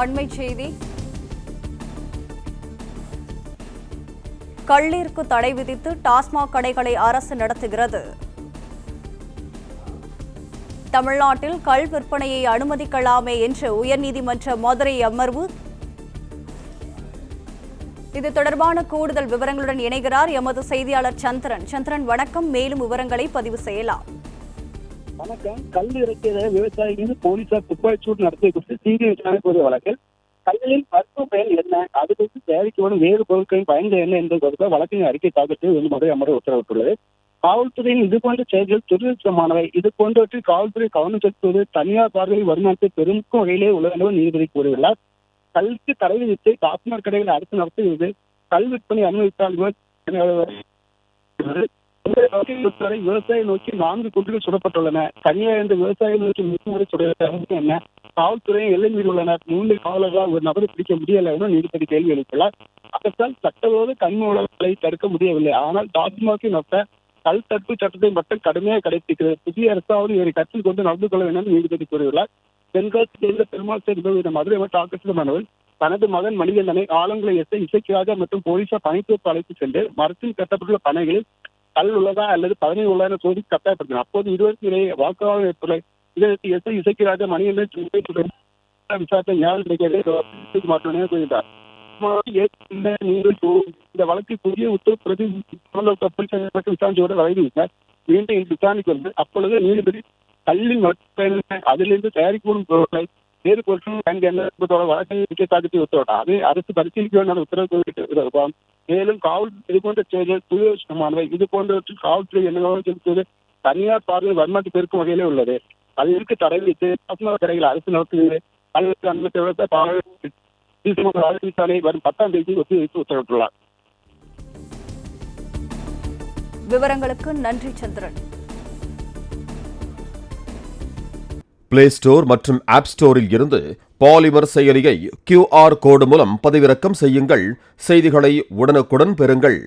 அண்மைச் செய்தி. கள்ளீருக்கு தடை விதித்து டாஸ்மாக் கடைகளை அரசு நடத்துகிறது. தமிழ்நாட்டில் கள் விற்பனையை அனுமதிக்கலாமே என்று உயர்நீதிமன்ற மதுரை அமர்வு. இது தொடர்பான கூடுதல் விவரங்களுடன் இணைகிறார் எமது செய்தியாளர் சந்திரன். சந்திரன், வணக்கம். மேலும் விவரங்களை பதிவு செய்யலாம். வணக்கம். கல் இறக்கிய விவசாயிகள் போலீசார் துப்பாக்கிச்சூடு நடத்திய குறித்து சிபிஐ விசாரணை கோரிய வழக்கில் கல்லில் மருத்துவ பயன் என்ன, அது குறித்து தயாரிக்கப்படும் வேறு பொருட்களின் பயன்கள் என்ன என்பது குறித்த வழக்கின் அறிக்கை தாக்கல் செய்து மதுரை அமர்வு உத்தரவிட்டுள்ளது. காவல்துறையின் இதுபோன்ற செயல்கள் துரதிருஷ்டமானவை. இது போன்றவற்றில் காவல்துறை கவனம் செலுத்துவது தனியார் பார்வையில் வருமானத்தை பெருக்கும் வகையிலே உள்ளது நீதிபதி கூறியுள்ளார். கல்விக்கு தடை விதித்து டாஸ்மாக் கடைகளை அரசு நடத்துகிறது. கல் விற்பனை அனுமதித்தால் விவசாயியை நோக்கி 4 குண்டுகள் சுடப்பட்டுள்ளன. தனியார் என்ற விவசாயியை நோக்கி 3 முறை சுடுவது என்ன? காவல்துறையை எல்லை மீறியுள்ளனர். 3 காவலர்களால் ஒரு நபரை பிடிக்க முடியல என நீதிபதி கேள்வி எழுப்பியுள்ளார். அரசால் சட்டவிரோத கனிம வளங்களை தடுக்க முடியவில்லை. ஆனால் டாஸ்மாகின் ஒத்த கல் தடுப்பு சட்டத்தை மட்டும் கடுமையாக கடைபிடிக்கிறது. புதிய அரசாவது இவரை கருத்தில் கொண்டு நடந்து கொள்ள வேண்டும் என்று நீதிபதி கூறியுள்ளார். தென்காசி சேர்ந்த பெருமாள் சேர்ந்த மதுரை மாவட்ட ஆக்கத்தில் மனுவில் தனது மகன் மணிகண்டனை ஆலங்குளை எஸ்ஐ இசைக்கிராஜா மற்றும் போலீசார் பணிப்பொறுப்பு அழைத்து சென்று மரத்தில் கட்டப்பட்டுள்ள பனைகளில் கல் உள்ளதா அல்லது பதனை உள்ளதா சோதித்து கட்டாயப்படுத்தினார். அப்போது இருவருக்கும் இடையே வாக்குவாதம் ஏற்பட்டுள்ளது. இதற்கு எஸ்ஐ இசைக்கிராஜா மணிகண்டன் விசாரணை ஞாபகம் கிடைக்கிறது மாற்றமே கூறினார். இந்த வழக்கு புதிய உத்தரப்பிரதி விசாரணையோடு வழங்கிவிட்டார். மீண்டும் விசாரணைக்கு வந்து அப்பொழுது நீதிபதி கல்லின் அதிலிருந்து தயாரிக்கப்படும் பொருட்களை வேறு பொருட்கள் வழக்கை தாக்கத்தை உத்தரவிட்டார். அதை அரசு பரிசீலிக்க வேண்டிய உத்தரவு. மேலும் காவல் இது போன்ற செயல்கள் துரதிருஷ்டமானவை. இது போன்றவற்றில் காவல்துறை என்ன செலுத்துவது தனியார் பார்வையில் வருமானத்தை பெருக்கும் வகையிலே உள்ளது. அதற்கு தடை வைத்து டாஸ்மாக் கடைகளை அரசு நடத்துகிறது. கல்விக்கு அனுமதி விசாரணை வரும் 10ஆம் தேதி ஒத்திவைத்து உத்தரவிட்டுள்ளார். விவரங்களுக்கு நன்றி சந்திரன். பிளே ஸ்டோர் மற்றும் ஆப் ஸ்டோரில் இருந்து பாலிமர் செயலியை QR கோடு மூலம் பதிவிறக்கம் செய்யுங்கள். செய்திகளை உடனுக்குடன் பெறுங்கள்.